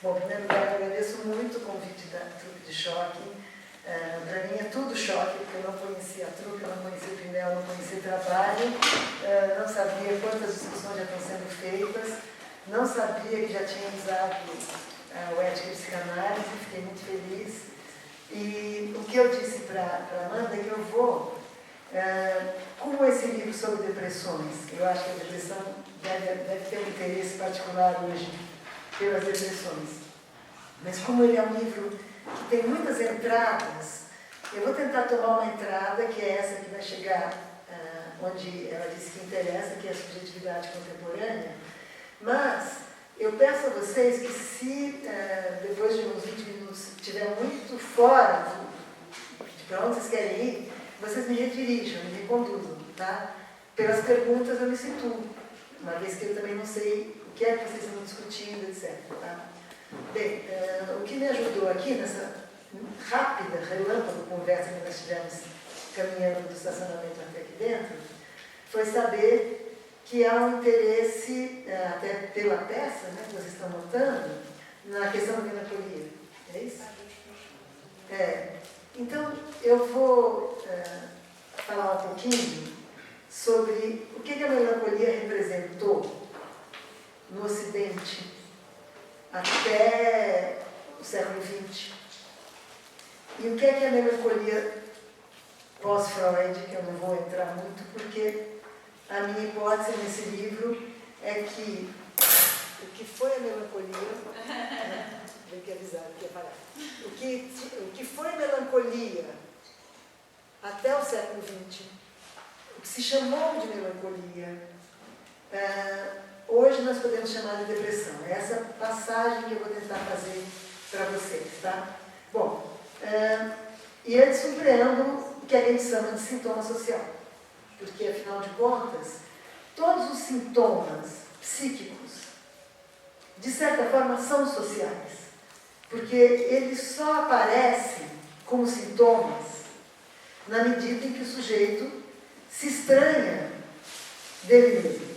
Bom, em primeiro lugar, eu agradeço muito o convite da Trupe de Choque. Para mim é tudo choque, porque eu não conhecia a Trupe, eu não conhecia o Pinel, eu não conhecia o trabalho, não sabia quantas discussões já estão sendo feitas, não sabia que já tinha usado o Ética e Psicanálise, fiquei muito feliz. E o que eu disse para Amanda é que eu vou, como esse livro sobre depressões, eu acho que a depressão deve ter um interesse particular hoje pelas depressões, mas como ele é um livro que tem muitas entradas, eu vou tentar tomar uma entrada, que é essa que vai chegar onde ela disse que interessa, que é a subjetividade contemporânea, mas eu peço a vocês que se depois de uns 20 minutos estiver muito fora de para onde vocês querem ir, vocês me redirijam, me reconduzam, tá? Pelas perguntas eu me situo, uma vez que eu também não sei o que é que vocês estão discutindo, etc. Tá? Bem, o que me ajudou aqui nessa rápida, relâmpago conversa que nós tivemos caminhando do estacionamento até aqui dentro, foi saber que há um interesse, até pela peça, né, que vocês estão notando, na questão da melancolia. É isso? Então, eu vou falar um pouquinho sobre o que a melancolia representou no Ocidente até o século XX. E o que é a melancolia pós-Freud, que eu não vou entrar muito, porque a minha hipótese nesse livro é que o que foi a melancolia, tem que avisar, que ia parar. O que foi a melancolia até o século XX, o que se chamou de melancolia, hoje nós podemos chamar de depressão. É essa passagem que eu vou tentar fazer para vocês, tá? Bom, e antes um preâmbulo que a gente chama de sintoma social. Porque, afinal de contas, todos os sintomas psíquicos, de certa forma, são sociais. Porque eles só aparecem como sintomas na medida em que o sujeito se estranha dele mesmo.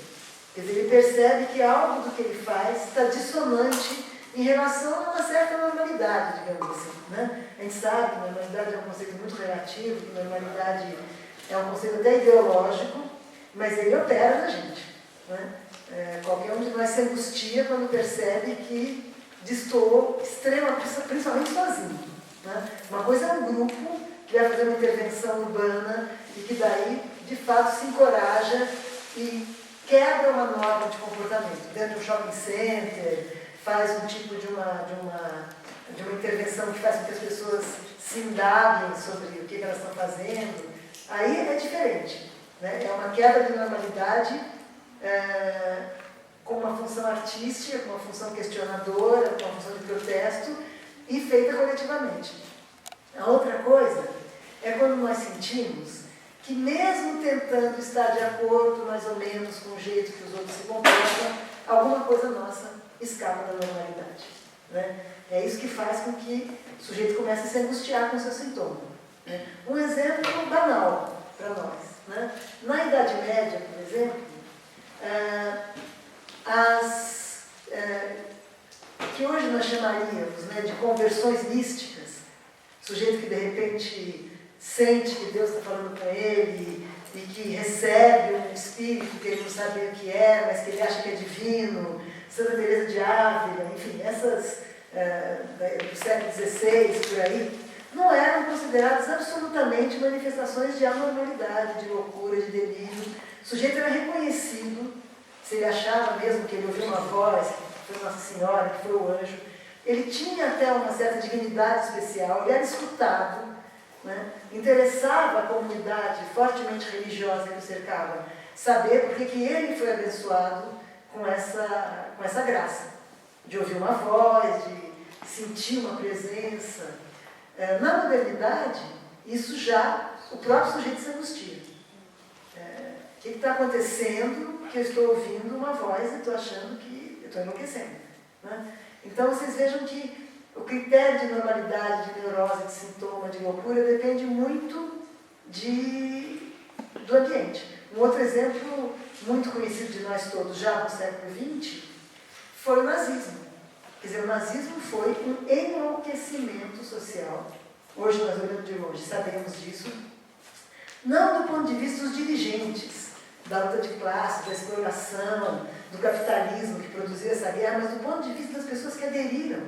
Quer dizer, ele percebe que algo do que ele faz está dissonante em relação a uma certa normalidade, digamos assim. Né? A gente sabe que normalidade é um conceito muito relativo, que normalidade é um conceito até ideológico, mas ele opera na gente. Né? Qualquer um de nós se angustia quando percebe que destoou extremamente, principalmente sozinho. Né? Uma coisa é um grupo que vai fazer uma intervenção urbana e que daí, de fato, se encoraja e quebra uma norma de comportamento. Dentro de um shopping center, faz um tipo de uma intervenção que faz com que as pessoas se indaguem sobre o que elas estão fazendo. Aí é diferente. Né? É uma quebra de normalidade com uma função artística, com uma função questionadora, com uma função de protesto e feita coletivamente. A outra coisa é quando nós sentimos que mesmo tentando estar de acordo mais ou menos com o jeito que os outros se comportam, alguma coisa nossa escapa da normalidade. Né? É isso que faz com que o sujeito comece a se angustiar com o seu sintoma. Né? Um exemplo banal para nós. Né? Na Idade Média, por exemplo, que hoje nós chamaríamos, né, de conversões místicas, sujeito que de repente sente que Deus está falando com ele e que recebe um espírito que ele não sabia o que é, mas que ele acha que é divino, Santa Teresa de Ávila, enfim, essas do século XVI, por aí, não eram consideradas absolutamente manifestações de anormalidade, de loucura, de delírio. O sujeito era reconhecido, se ele achava mesmo que ele ouviu uma voz, que foi Nossa Senhora, que foi o anjo, ele tinha até uma certa dignidade especial, ele era escutado, né? Interessava a comunidade fortemente religiosa que o cercava saber por que ele foi abençoado com essa graça, de ouvir uma voz, de sentir uma presença. Na modernidade, isso já, o próprio sujeito se angustia. O que está acontecendo que eu estou ouvindo uma voz e estou achando que eu estou enlouquecendo? Né? Então, vocês vejam que o critério de normalidade, de neurose, de sintoma, de loucura, depende muito do ambiente. Um outro exemplo muito conhecido de nós todos, já no século XX, foi o nazismo. Quer dizer, o nazismo foi um enlouquecimento social. Hoje, nós olhando de longe, sabemos disso. Não do ponto de vista dos dirigentes, da luta de classe, da exploração, do capitalismo que produziu essa guerra, mas do ponto de vista das pessoas que aderiram,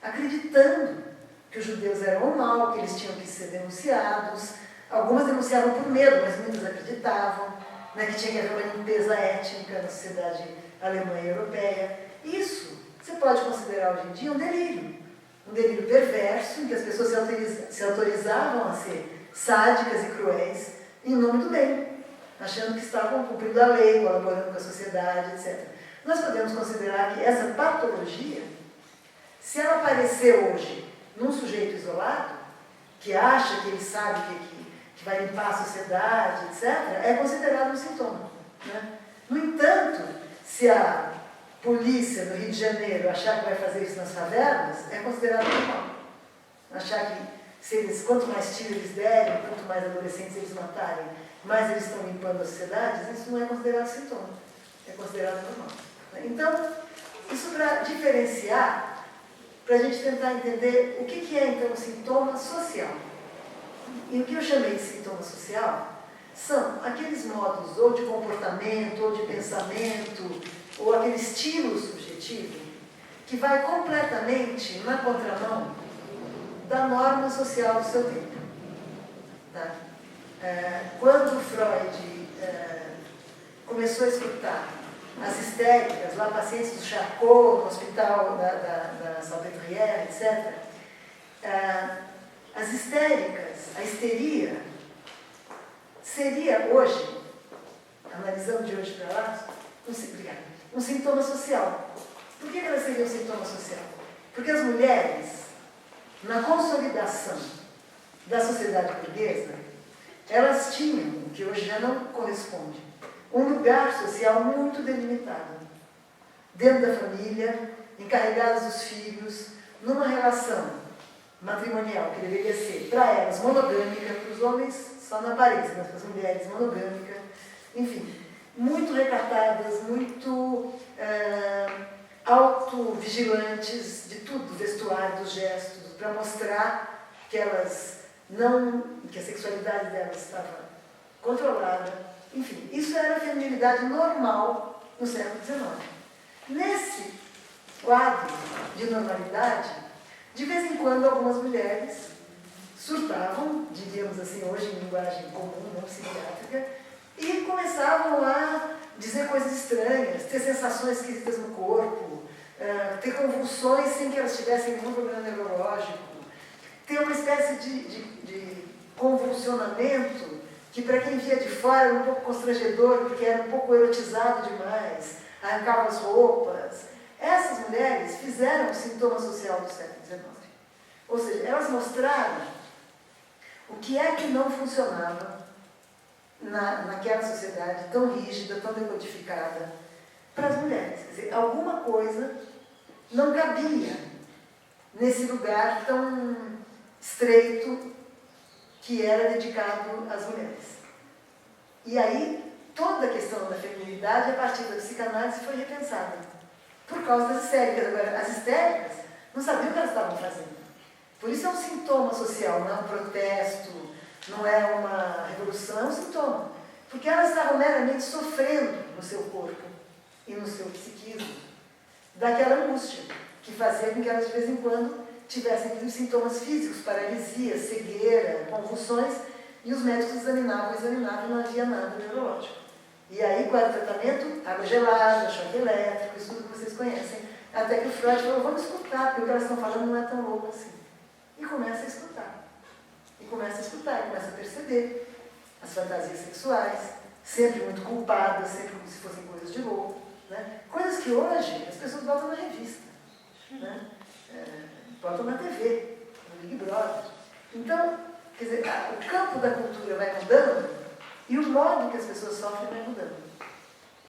acreditando que os judeus eram o mal, que eles tinham que ser denunciados. Algumas denunciavam por medo, mas muitas acreditavam, né, que tinha que haver uma limpeza étnica na sociedade alemã e europeia. Isso você pode considerar hoje em dia um delírio perverso, em que as pessoas se autorizavam a ser sádicas e cruéis em nome do bem, achando que estavam cumprindo a lei, colaborando com a sociedade, etc. Nós podemos considerar que essa patologia, se ela aparecer hoje num sujeito isolado, que acha que ele sabe que vai limpar a sociedade, etc., é considerado um sintoma. Né? No entanto, se a polícia no Rio de Janeiro achar que vai fazer isso nas favelas, é considerado normal. Achar que quanto mais tiro eles derem, quanto mais adolescentes eles matarem, mais eles estão limpando as sociedades, isso não é considerado sintoma, é considerado normal. Então, isso para diferenciar, para a gente tentar entender o que é então o sintoma social. E o que eu chamei de sintoma social são aqueles modos ou de comportamento, ou de pensamento, ou aquele estilo subjetivo que vai completamente na contramão da norma social do seu tempo. Tá? Quando Freud começou a escutar as histéricas, lá pacientes do Charcot, no hospital da Salpêtrière, etc., as histéricas, a histeria, seria hoje, analisando de hoje para lá, um sintoma social. Por que ela seria um sintoma social? Porque as mulheres, na consolidação da sociedade burguesa, elas tinham, o que hoje já não corresponde, um lugar social muito delimitado. Dentro da família, encarregadas dos filhos, numa relação matrimonial que deveria ser, para elas, monogâmica, para os homens só na aparência, mas para as mulheres monogâmica, enfim, muito recatadas, muito autovigilantes de tudo, do vestuário, dos gestos, para mostrar que elas que a sexualidade delas estava controlada. Enfim, isso era a feminilidade normal no século XIX. Nesse quadro de normalidade, de vez em quando algumas mulheres surtavam, diríamos assim hoje em linguagem comum, não psiquiátrica, e começavam a dizer coisas estranhas, ter sensações esquisitas no corpo, ter convulsões sem que elas tivessem nenhum problema neurológico, ter uma espécie de convulsionamento que para quem via de fora era um pouco constrangedor, porque era um pouco erotizado demais, arrancava as roupas. Essas mulheres fizeram o sintoma social do século XIX. Ou seja, elas mostraram o que é que não funcionava naquela sociedade tão rígida, tão decodificada para as mulheres. Quer dizer, alguma coisa não cabia nesse lugar tão estreito que era dedicado às mulheres. E aí, toda a questão da feminilidade, a partir da psicanálise, foi repensada. Por causa das histéricas. Agora, as histéricas não sabiam o que elas estavam fazendo. Por isso é um sintoma social, não é um protesto, não é uma revolução, é um sintoma. Porque elas estavam meramente sofrendo no seu corpo e no seu psiquismo daquela angústia, que fazia com que elas, de vez em quando, tivessem sintomas físicos, paralisia, cegueira, convulsões, e os médicos examinavam e não havia nada neurológico. E aí, qual era o tratamento? Água gelada, choque elétrico, isso tudo que vocês conhecem. Até que o Freud falou, vamos escutar, porque o que elas estão falando não é tão louco assim. E começa a escutar. E começa a perceber as fantasias sexuais, sempre muito culpadas, sempre como se fossem coisas de louco. Né? Coisas que hoje as pessoas botam na revista, né? Botam na TV, no Big Brother. Então, quer dizer, o campo da cultura vai mudando e o modo que as pessoas sofrem vai mudando.